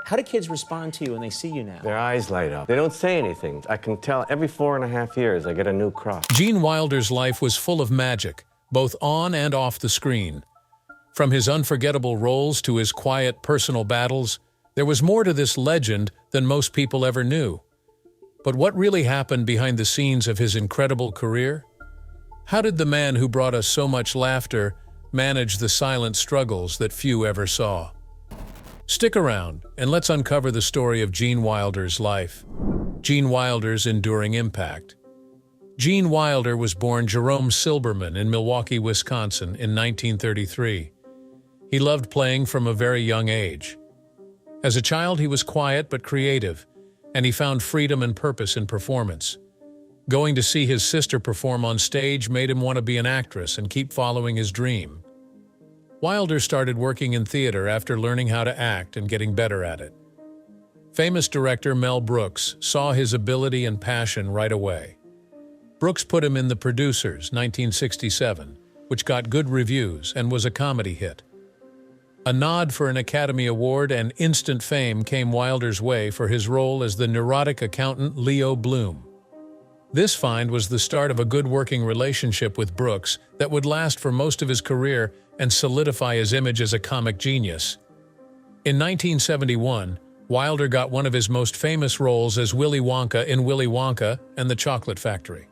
How do kids respond to you when they see you now? Their eyes light up. They don't say anything. I can tell every 4.5 years I get a new crop. Gene Wilder's life was full of magic, both on and off the screen. From his unforgettable roles to his quiet personal battles, there was more to this legend than most people ever knew. But what really happened behind the scenes of his incredible career? How did the man who brought us so much laughter manage the silent struggles that few ever saw? Stick around, and let's uncover the story of Gene Wilder's life. Gene Wilder's enduring impact. Gene Wilder was born Jerome Silberman in Milwaukee, Wisconsin in 1933. He loved playing from a very young age. As a child, he was quiet but creative, and he found freedom and purpose in performance. Going to see his sister perform on stage made him want to be an actress and keep following his dream. Wilder started working in theater after learning how to act and getting better at it. Famous director Mel Brooks saw his ability and passion right away. Brooks put him in The Producers, 1967, which got good reviews and was a comedy hit. A nod for an Academy Award and instant fame came Wilder's way for his role as the neurotic accountant Leo Bloom. This find was the start of a good working relationship with Brooks that would last for most of his career and solidify his image as a comic genius. In 1971, Wilder got one of his most famous roles as Willy Wonka in Willy Wonka and the Chocolate Factory.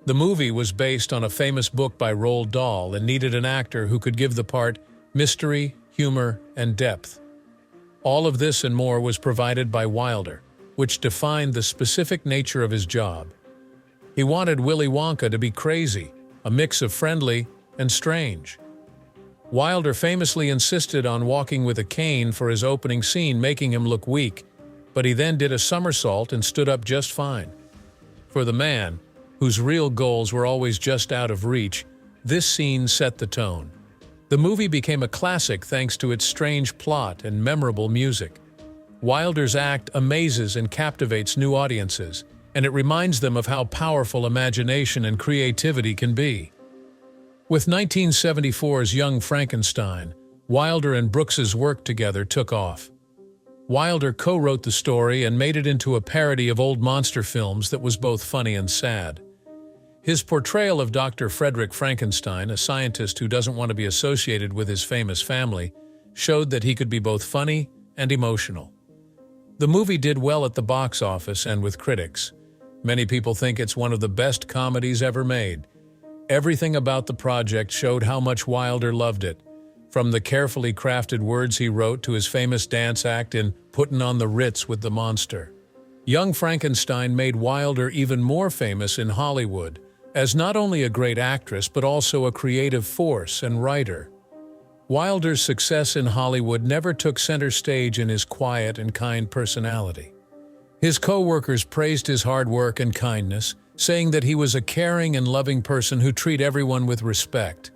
The movie was based on a famous book by Roald Dahl and needed an actor who could give the part mystery, humor, and depth. All of this and more was provided by Wilder, which defined the specific nature of his job. He wanted Willy Wonka to be crazy, a mix of friendly and strange. Wilder famously insisted on walking with a cane for his opening scene, making him look weak, but he then did a somersault and stood up just fine. For the man, whose real goals were always just out of reach, this scene set the tone. The movie became a classic thanks to its strange plot and memorable music. Wilder's act amazes and captivates new audiences, and it reminds them of how powerful imagination and creativity can be. With 1974's Young Frankenstein, Wilder and Brooks's work together took off. Wilder co-wrote the story and made it into a parody of old monster films that was both funny and sad. His portrayal of Dr. Frederick Frankenstein, a scientist who doesn't want to be associated with his famous family, showed that he could be both funny and emotional. The movie did well at the box office and with critics. Many people think it's one of the best comedies ever made. Everything about the project showed how much Wilder loved it, from the carefully crafted words he wrote to his famous dance act in Puttin' on the Ritz with the Monster. Young Frankenstein made Wilder even more famous in Hollywood, as not only a great actress but also a creative force and writer. Wilder's success in Hollywood never took center stage in his quiet and kind personality. His co-workers praised his hard work and kindness, saying that he was a caring and loving person who treated everyone with respect.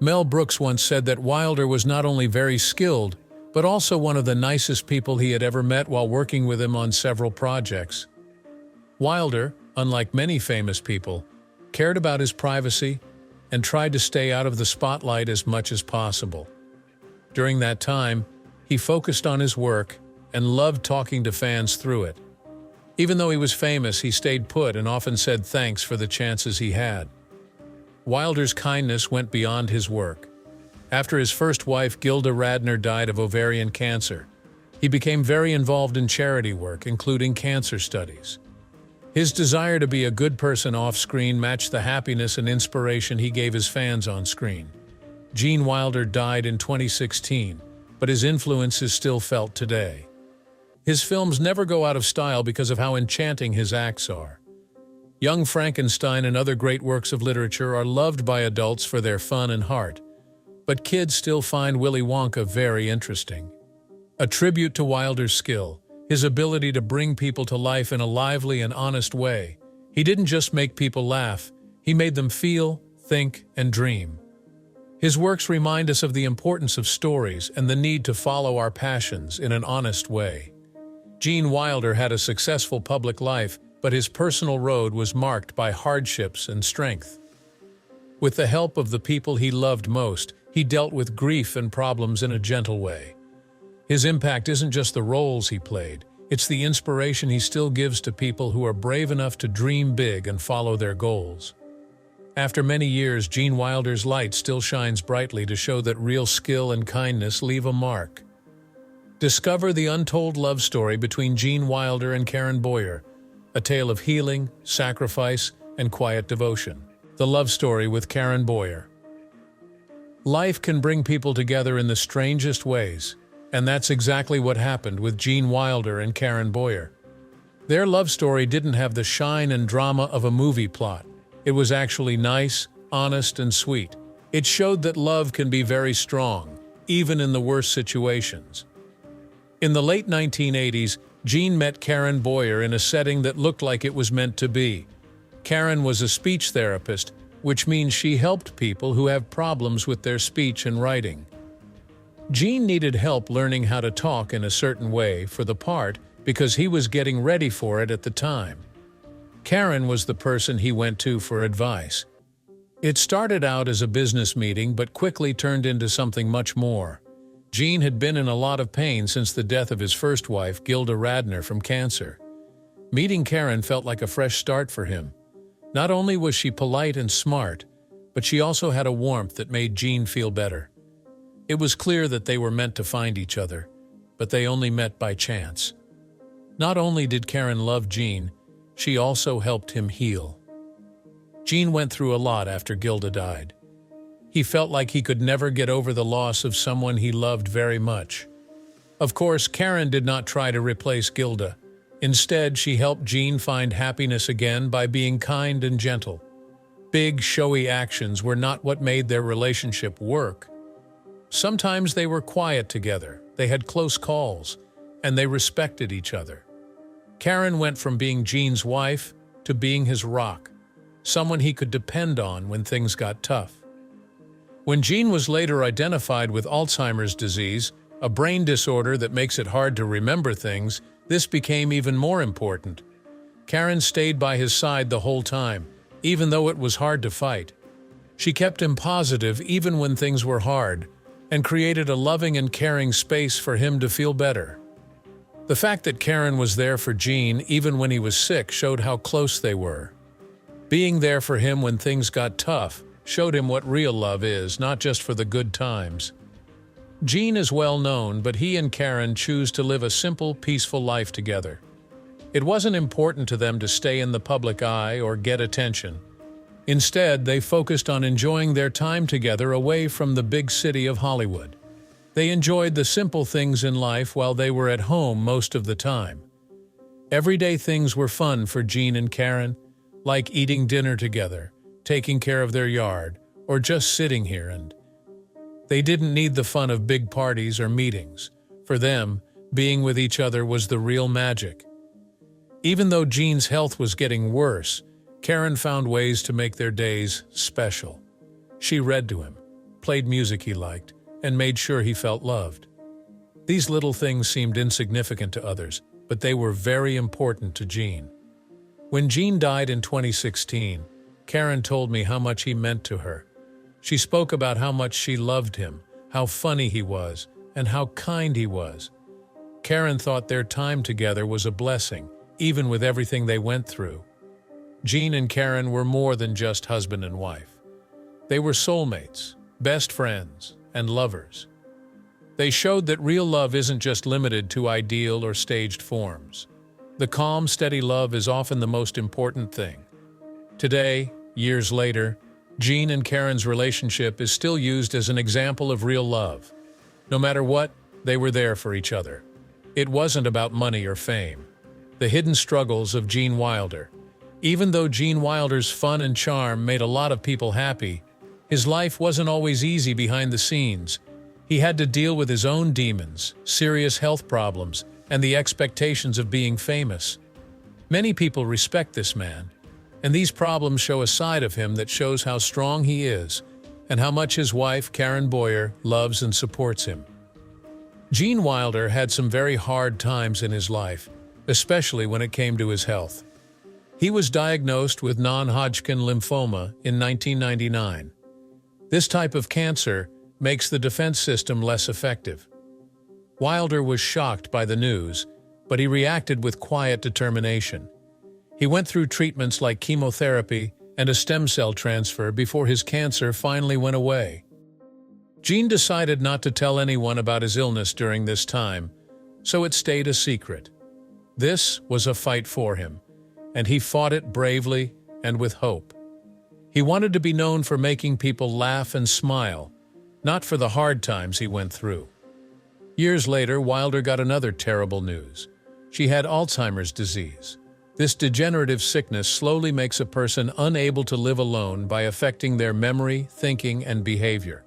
Mel Brooks once said that Wilder was not only very skilled, but also one of the nicest people he had ever met while working with him on several projects. Wilder, unlike many famous people, cared about his privacy and tried to stay out of the spotlight as much as possible. During that time, he focused on his work and loved talking to fans through it. Even though he was famous, he stayed put and often said thanks for the chances he had. Wilder's kindness went beyond his work. After his first wife, Gilda Radner, died of ovarian cancer, he became very involved in charity work, including cancer studies. His desire to be a good person off-screen matched the happiness and inspiration he gave his fans on screen. Gene Wilder died in 2016, but his influence is still felt today. His films never go out of style because of how enchanting his acts are. Young Frankenstein and other great works of literature are loved by adults for their fun and heart, but kids still find Willy Wonka very interesting. A tribute to Wilder's skill, his ability to bring people to life in a lively and honest way. He didn't just make people laugh, he made them feel, think, and dream. His works remind us of the importance of stories and the need to follow our passions in an honest way. Gene Wilder had a successful public life, but his personal road was marked by hardships and strength. With the help of the people he loved most, he dealt with grief and problems in a gentle way. His impact isn't just the roles he played, it's the inspiration he still gives to people who are brave enough to dream big and follow their goals. After many years, Gene Wilder's light still shines brightly to show that real skill and kindness leave a mark. Discover the untold love story between Gene Wilder and Karen Boyer, a tale of healing, sacrifice, and quiet devotion. The love story with Karen Boyer. Life can bring people together in the strangest ways, and that's exactly what happened with Gene Wilder and Karen Boyer. Their love story didn't have the shine and drama of a movie plot. It was actually nice, honest, and sweet. It showed that love can be very strong, even in the worst situations. In the late 1980s, Gene met Karen Boyer in a setting that looked like it was meant to be. Karen was a speech therapist, which means she helped people who have problems with their speech and writing. Gene needed help learning how to talk in a certain way for the part because he was getting ready for it at the time. Karen was the person he went to for advice. It started out as a business meeting but quickly turned into something much more. Gene had been in a lot of pain since the death of his first wife, Gilda Radner, from cancer. Meeting Karen felt like a fresh start for him. Not only was she polite and smart, but she also had a warmth that made Gene feel better. It was clear that they were meant to find each other, but they only met by chance. Not only did Karen love Gene, she also helped him heal. Gene went through a lot after Gilda died. He felt like he could never get over the loss of someone he loved very much. Of course, Karen did not try to replace Gilda. Instead, she helped Gene find happiness again by being kind and gentle. Big, showy actions were not what made their relationship work. Sometimes they were quiet together, they had close calls, and they respected each other. Karen went from being Gene's wife to being his rock, someone he could depend on when things got tough. When Gene was later identified with Alzheimer's disease, a brain disorder that makes it hard to remember things, this became even more important. Karen stayed by his side the whole time, even though it was hard to fight. She kept him positive even when things were hard, and created a loving and caring space for him to feel better. The fact that Karen was there for Gene even when he was sick showed how close they were. Being there for him when things got tough showed him what real love is, not just for the good times. Gene is well known, but he and Karen choose to live a simple, peaceful life together. It wasn't important to them to stay in the public eye or get attention. Instead, they focused on enjoying their time together away from the big city of Hollywood. They enjoyed the simple things in life while they were at home most of the time. Everyday things were fun for Gene and Karen, like eating dinner together, taking care of their yard, or just sitting here, and they didn't need the fun of big parties or meetings. For them, being with each other was the real magic. Even though Gene's health was getting worse, Karen found ways to make their days special. She read to him, played music he liked, and made sure he felt loved. These little things seemed insignificant to others, but they were very important to Gene. When Gene died in 2016, Karen told me how much he meant to her. She spoke about how much she loved him, how funny he was, and how kind he was. Karen thought their time together was a blessing, even with everything they went through. Gene and Karen were more than just husband and wife. They were soulmates, best friends, and lovers. They showed that real love isn't just limited to ideal or staged forms. The calm, steady love is often the most important thing. Today, years later, Gene and Karen's relationship is still used as an example of real love. No matter what, they were there for each other. It wasn't about money or fame. The hidden struggles of Gene Wilder. Even though Gene Wilder's fun and charm made a lot of people happy, his life wasn't always easy behind the scenes. He had to deal with his own demons, serious health problems, and the expectations of being famous. Many people respect this man, and these problems show a side of him that shows how strong he is and how much his wife, Karen Boyer, loves and supports him. Gene Wilder had some very hard times in his life, especially when it came to his health. He was diagnosed with non-Hodgkin lymphoma in 1999. This type of cancer makes the defense system less effective. Wilder was shocked by the news, but he reacted with quiet determination. He went through treatments like chemotherapy and a stem cell transfer before his cancer finally went away. Gene decided not to tell anyone about his illness during this time, so it stayed a secret. This was a fight for him, and he fought it bravely and with hope. He wanted to be known for making people laugh and smile, not for the hard times he went through. Years later, Wilder got another terrible news. She had Alzheimer's disease. This degenerative sickness slowly makes a person unable to live alone by affecting their memory, thinking, and behavior.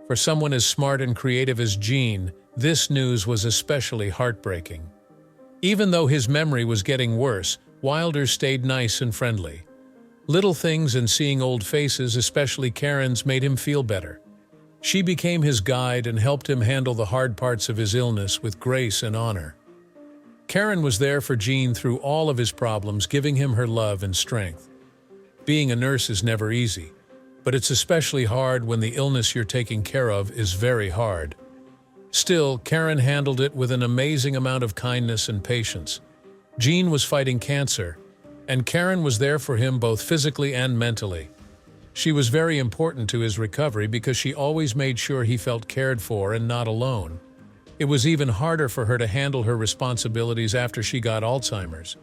For someone as smart and creative as Gene, this news was especially heartbreaking. Even though his memory was getting worse, Wilder stayed nice and friendly. Little things and seeing old faces, especially Karen's, made him feel better. She became his guide and helped him handle the hard parts of his illness with grace and honor. Karen was there for Gene through all of his problems, giving him her love and strength. Being a nurse is never easy, but it's especially hard when the illness you're taking care of is very hard. Still, Karen handled it with an amazing amount of kindness and patience. Gene was fighting cancer, and Karen was there for him both physically and mentally. She was very important to his recovery because she always made sure he felt cared for and not alone. It was even harder for her to handle her responsibilities after she got Alzheimer's.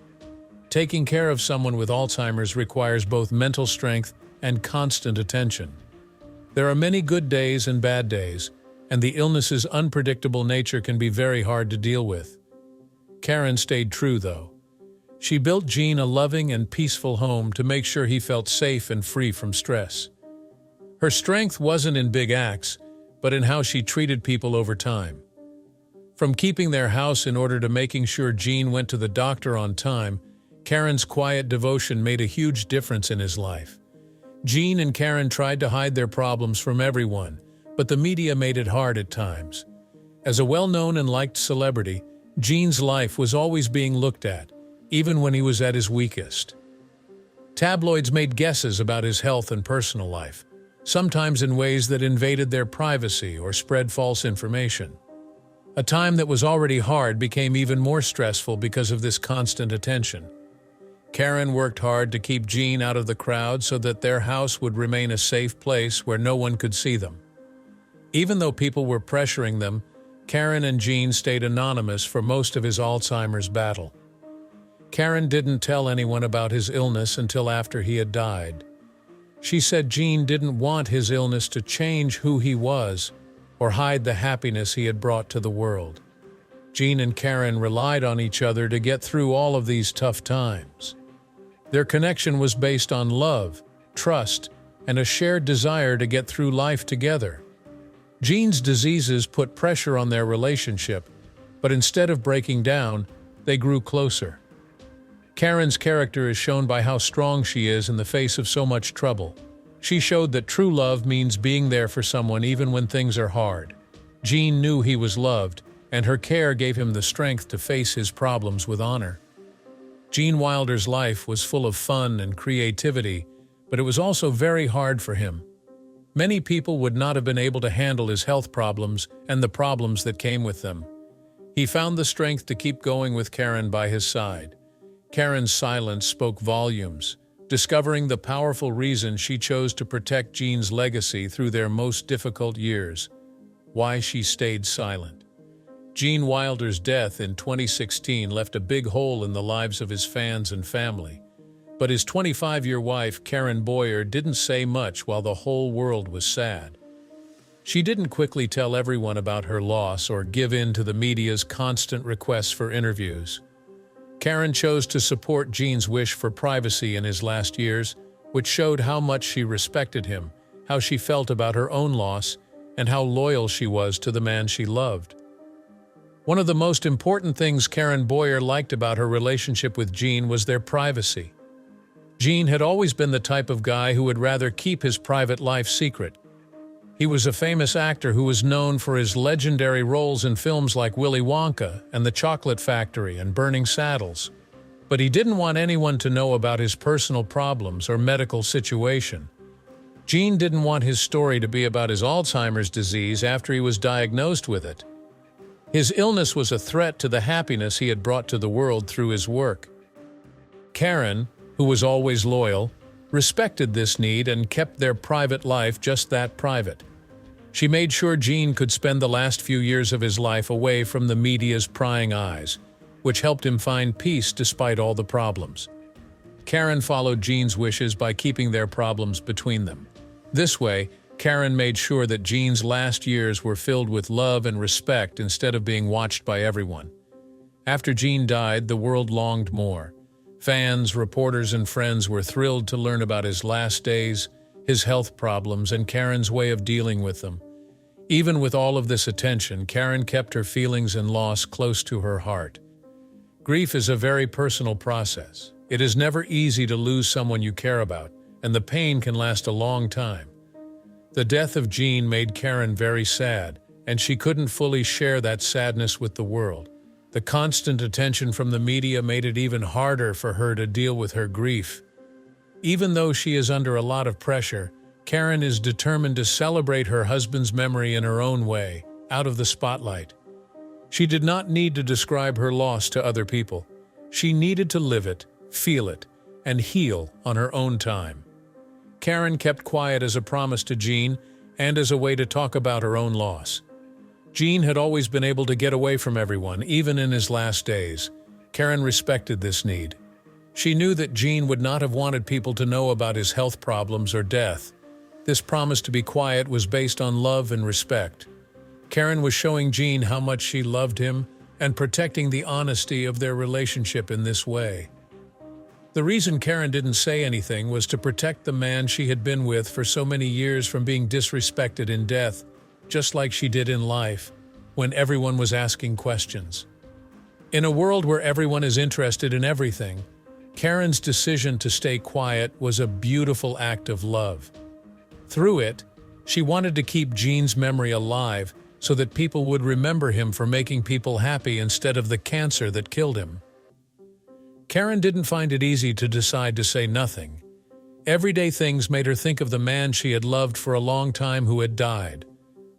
Taking care of someone with Alzheimer's requires both mental strength and constant attention. There are many good days and bad days, and the illness's unpredictable nature can be very hard to deal with. Karen stayed true, though. She built Gene a loving and peaceful home to make sure he felt safe and free from stress. Her strength wasn't in big acts, but in how she treated people over time. From keeping their house in order to making sure Gene went to the doctor on time, Karen's quiet devotion made a huge difference in his life. Gene and Karen tried to hide their problems from everyone, but the media made it hard at times. As a well-known and liked celebrity, Gene's life was always being looked at, even when he was at his weakest. Tabloids made guesses about his health and personal life, sometimes in ways that invaded their privacy or spread false information. A time that was already hard became even more stressful because of this constant attention. Karen worked hard to keep Gene out of the crowd so that their house would remain a safe place where no one could see them. Even though people were pressuring them, Karen and Gene stayed anonymous for most of his Alzheimer's battle. Karen didn't tell anyone about his illness until after he had died. She said Gene didn't want his illness to change who he was or hide the happiness he had brought to the world. Gene and Karen relied on each other to get through all of these tough times. Their connection was based on love, trust, and a shared desire to get through life together. Gene's diseases put pressure on their relationship, but instead of breaking down, they grew closer. Karen's character is shown by how strong she is in the face of so much trouble. She showed that true love means being there for someone even when things are hard. Gene knew he was loved, and her care gave him the strength to face his problems with honor. Gene Wilder's life was full of fun and creativity, but it was also very hard for him. Many people would not have been able to handle his health problems and the problems that came with them. He found the strength to keep going with Karen by his side. Karen's silence spoke volumes, discovering the powerful reason she chose to protect Gene's legacy through their most difficult years. Why she stayed silent. Gene Wilder's death in 2016 left a big hole in the lives of his fans and family, but his 25-year wife, Karen Boyer, didn't say much while the whole world was sad. She didn't quickly tell everyone about her loss or give in to the media's constant requests for interviews. Karen chose to support Gene's wish for privacy in his last years, which showed how much she respected him, how she felt about her own loss, and how loyal she was to the man she loved. One of the most important things Karen Boyer liked about her relationship with Gene was their privacy. Gene had always been the type of guy who would rather keep his private life secret. He was a famous actor who was known for his legendary roles in films like Willy Wonka and The Chocolate Factory and Burning Saddles. But he didn't want anyone to know about his personal problems or medical situation. Gene didn't want his story to be about his Alzheimer's disease after he was diagnosed with it. His illness was a threat to the happiness he had brought to the world through his work. Karen, who was always loyal, respected this need and kept their private life just that private. She made sure Gene could spend the last few years of his life away from the media's prying eyes, which helped him find peace despite all the problems. Karen followed Gene's wishes by keeping their problems between them. This way, Karen made sure that Gene's last years were filled with love and respect instead of being watched by everyone. After Gene died, the world longed more. Fans, reporters, and friends were thrilled to learn about his last days, his health problems, and Karen's way of dealing with them. Even with all of this attention, Karen kept her feelings and loss close to her heart. Grief is a very personal process. It is never easy to lose someone you care about, and the pain can last a long time. The death of Gene made Karen very sad, and she couldn't fully share that sadness with the world. The constant attention from the media made it even harder for her to deal with her grief. Even though she is under a lot of pressure, Karen is determined to celebrate her husband's memory in her own way, out of the spotlight. She did not need to describe her loss to other people. She needed to live it, feel it, and heal on her own time. Karen kept quiet as a promise to Gene and as a way to talk about her own loss. Gene had always been able to get away from everyone, even in his last days. Karen respected this need. She knew that Gene would not have wanted people to know about his health problems or death. This promise to be quiet was based on love and respect. Karen was showing Gene how much she loved him and protecting the honesty of their relationship in this way. The reason Karen didn't say anything was to protect the man she had been with for so many years from being disrespected in death, just like she did in life, when everyone was asking questions. In a world where everyone is interested in everything, Karen's decision to stay quiet was a beautiful act of love. Through it, she wanted to keep Gene's memory alive so that people would remember him for making people happy instead of the cancer that killed him. Karen didn't find it easy to decide to say nothing. Everyday things made her think of the man she had loved for a long time who had died.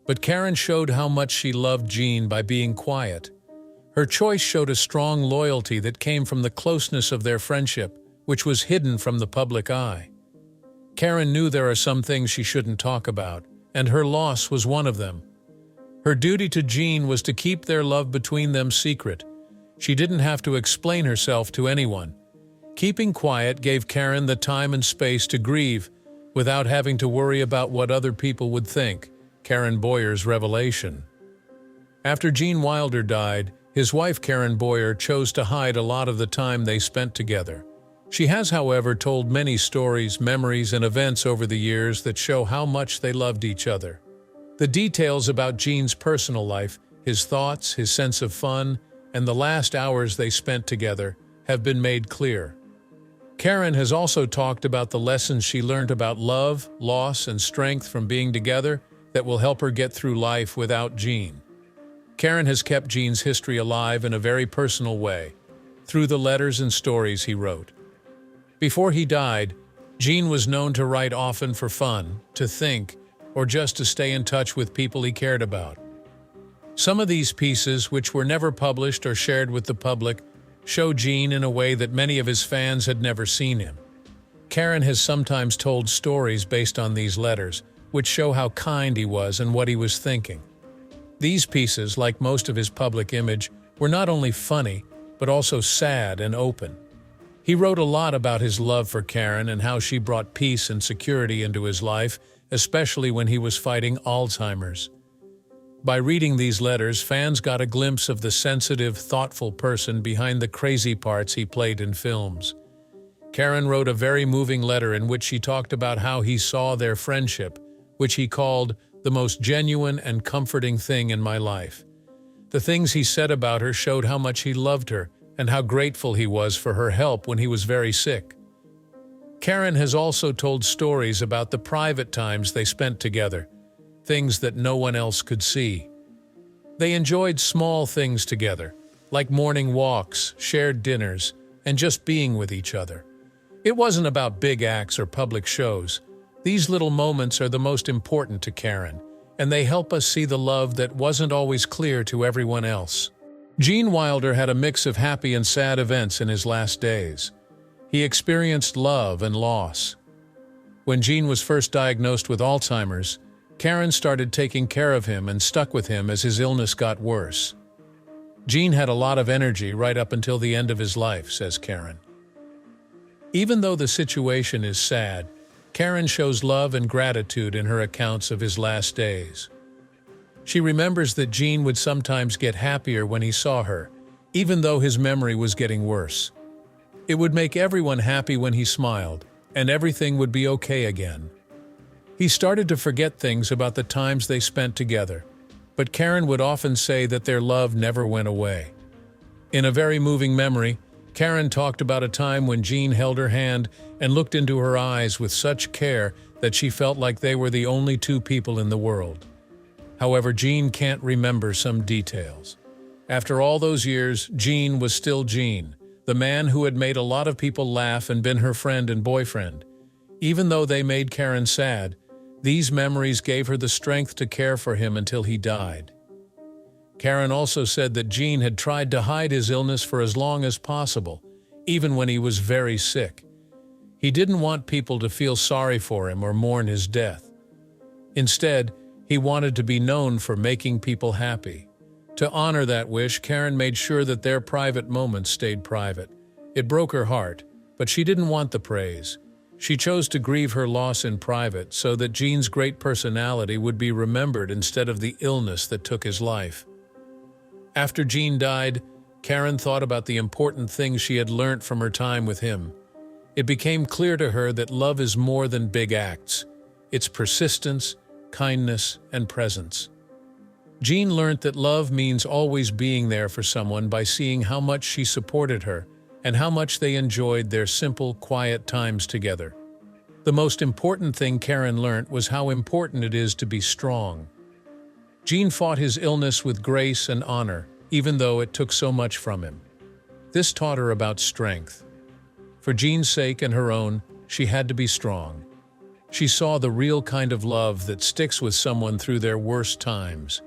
But Karen showed how much she loved Gene by being quiet. Her choice showed a strong loyalty that came from the closeness of their friendship, which was hidden from the public eye. Karen knew there are some things she shouldn't talk about, and her loss was one of them. Her duty to Gene was to keep their love between them secret. She didn't have to explain herself to anyone. Keeping quiet gave Karen the time and space to grieve without having to worry about what other people would think. Karen Boyer's revelation. After Gene Wilder died, his wife Karen Boyer chose to hide a lot of the time they spent together. She has, however, told many stories, memories, and events over the years that show how much they loved each other. The details about Gene's personal life, his thoughts, his sense of fun, and the last hours they spent together have been made clear. Karen has also talked about the lessons she learned about love, loss, and strength from being together that will help her get through life without Gene. Karen has kept Gene's history alive in a very personal way, through the letters and stories he wrote. Before he died, Gene was known to write often for fun, to think, or just to stay in touch with people he cared about. Some of these pieces, which were never published or shared with the public, show Gene in a way that many of his fans had never seen him. Karen has sometimes told stories based on these letters, which show how kind he was and what he was thinking. These pieces, like most of his public image, were not only funny, but also sad and open. He wrote a lot about his love for Karen and how she brought peace and security into his life, especially when he was fighting Alzheimer's. By reading these letters, fans got a glimpse of the sensitive, thoughtful person behind the crazy parts he played in films. Karen wrote a very moving letter in which she talked about how he saw their friendship, which he called the most genuine and comforting thing in my life. The things he said about her showed how much he loved her and how grateful he was for her help when he was very sick. Karen has also told stories about the private times they spent together, things that no one else could see. They enjoyed small things together, like morning walks, shared dinners, and just being with each other. It wasn't about big acts or public shows. These little moments are the most important to Karen, and they help us see the love that wasn't always clear to everyone else. Gene Wilder had a mix of happy and sad events in his last days. He experienced love and loss. When Gene was first diagnosed with Alzheimer's, Karen started taking care of him and stuck with him as his illness got worse. Gene had a lot of energy right up until the end of his life, says Karen. Even though the situation is sad, Karen shows love and gratitude in her accounts of his last days. She remembers that Gene would sometimes get happier when he saw her, even though his memory was getting worse. It would make everyone happy when he smiled, and everything would be okay again. He started to forget things about the times they spent together, but Karen would often say that their love never went away. In a very moving memory, Karen talked about a time when Gene held her hand and looked into her eyes with such care that she felt like they were the only two people in the world. However, Gene can't remember some details. After all those years, Gene was still Gene, the man who had made a lot of people laugh and been her friend and boyfriend. Even though they made Karen sad, these memories gave her the strength to care for him until he died. Karen also said that Gene had tried to hide his illness for as long as possible, even when he was very sick. He didn't want people to feel sorry for him or mourn his death. Instead, he wanted to be known for making people happy. To honor that wish, Karen made sure that their private moments stayed private. It broke her heart, but she didn't want the praise. She chose to grieve her loss in private so that Gene's great personality would be remembered instead of the illness that took his life. After Gene died, Karen thought about the important things she had learned from her time with him. It became clear to her that love is more than big acts. It's persistence, kindness, and presence. Gene learned that love means always being there for someone by seeing how much she supported her and how much they enjoyed their simple, quiet times together. The most important thing Karen learned was how important it is to be strong. Gene fought his illness with grace and honor, even though it took so much from him. This taught her about strength. For Gene's sake and her own, she had to be strong. She saw the real kind of love that sticks with someone through their worst times.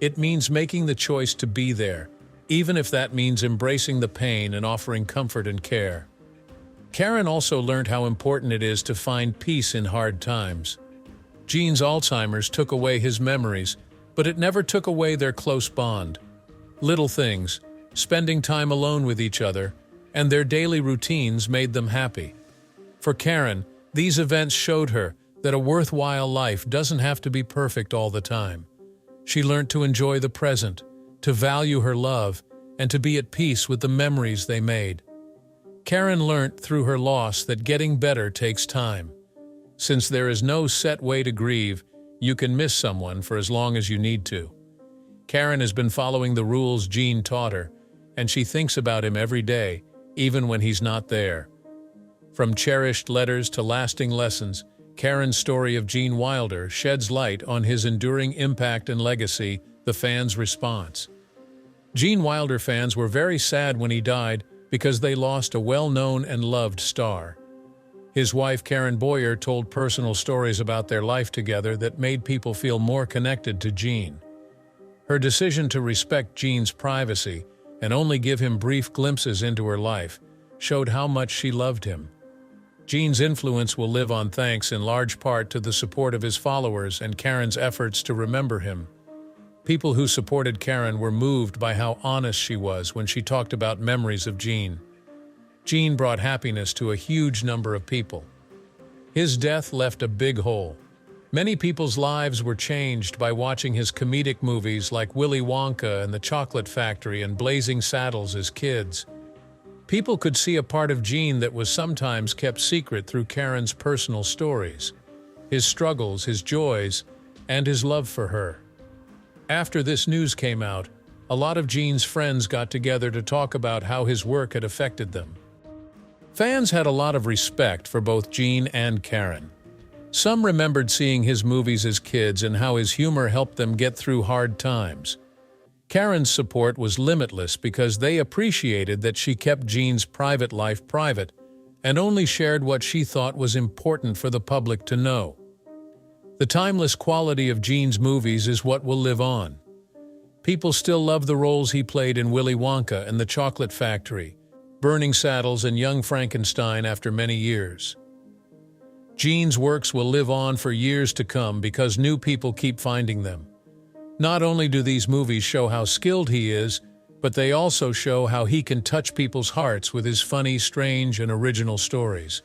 It means making the choice to be there, even if that means embracing the pain and offering comfort and care. Karen also learned how important it is to find peace in hard times. Gene's Alzheimer's took away his memories, but it never took away their close bond. Little things, spending time alone with each other, and their daily routines made them happy. For Karen, these events showed her that a worthwhile life doesn't have to be perfect all the time. She learned to enjoy the present, to value her love, and to be at peace with the memories they made. Karen learned through her loss that getting better takes time. Since there is no set way to grieve, you can miss someone for as long as you need to. Karen has been following the rules Gene taught her, and she thinks about him every day, even when he's not there. From cherished letters to lasting lessons, Karen's story of Gene Wilder sheds light on his enduring impact and legacy, the fans' response. Gene Wilder fans were very sad when he died because they lost a well-known and loved star. His wife, Karen Boyer, told personal stories about their life together that made people feel more connected to Gene. Her decision to respect Gene's privacy and only give him brief glimpses into her life showed how much she loved him. Gene's influence will live on thanks in large part to the support of his followers and Karen's efforts to remember him. People who supported Karen were moved by how honest she was when she talked about memories of Gene. Gene brought happiness to a huge number of people. His death left a big hole. Many people's lives were changed by watching his comedic movies like Willy Wonka and the Chocolate Factory and Blazing Saddles as kids. People could see a part of Gene that was sometimes kept secret through Karen's personal stories, his struggles, his joys, and his love for her. After this news came out, a lot of Gene's friends got together to talk about how his work had affected them. Fans had a lot of respect for both Gene and Karen. Some remembered seeing his movies as kids and how his humor helped them get through hard times. Karen's support was limitless because they appreciated that she kept Gene's private life private and only shared what she thought was important for the public to know. The timeless quality of Gene's movies is what will live on. People still love the roles he played in Willy Wonka and the Chocolate Factory, Burning Saddles and Young Frankenstein after many years. Gene's works will live on for years to come because new people keep finding them. Not only do these movies show how skilled he is, but they also show how he can touch people's hearts with his funny, strange, and original stories.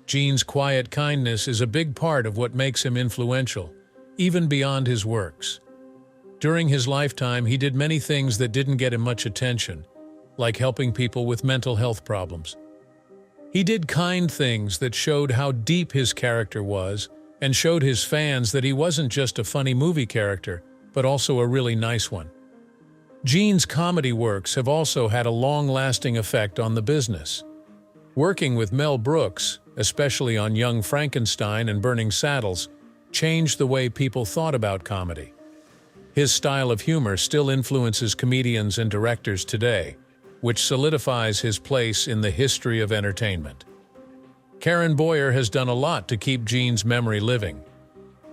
Gene's quiet kindness is a big part of what makes him influential, even beyond his works. During his lifetime, he did many things that didn't get him much attention, like helping people with mental health problems. He did kind things that showed how deep his character was and showed his fans that he wasn't just a funny movie character, but also a really nice one. Gene's comedy works have also had a long-lasting effect on the business. Working with Mel Brooks, especially on Young Frankenstein and Burning Saddles, changed the way people thought about comedy. His style of humor still influences comedians and directors today, which solidifies his place in the history of entertainment. Karen Boyer has done a lot to keep Gene's memory living.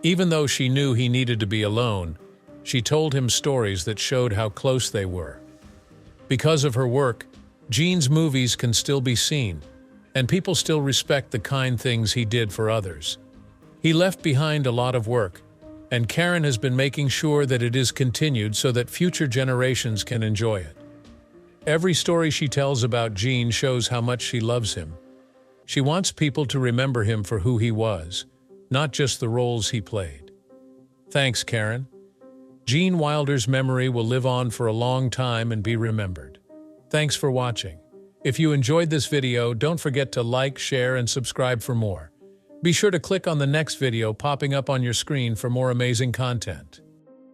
Even though she knew he needed to be alone, she told him stories that showed how close they were. Because of her work, Gene's movies can still be seen, and people still respect the kind things he did for others. He left behind a lot of work, and Karen has been making sure that it is continued so that future generations can enjoy it. Every story she tells about Gene shows how much she loves him. She wants people to remember him for who he was, not just the roles he played. Thanks, Karen. Gene Wilder's memory will live on for a long time and be remembered. Thanks for watching. If you enjoyed this video, don't forget to like, share, and subscribe for more. Be sure to click on the next video popping up on your screen for more amazing content.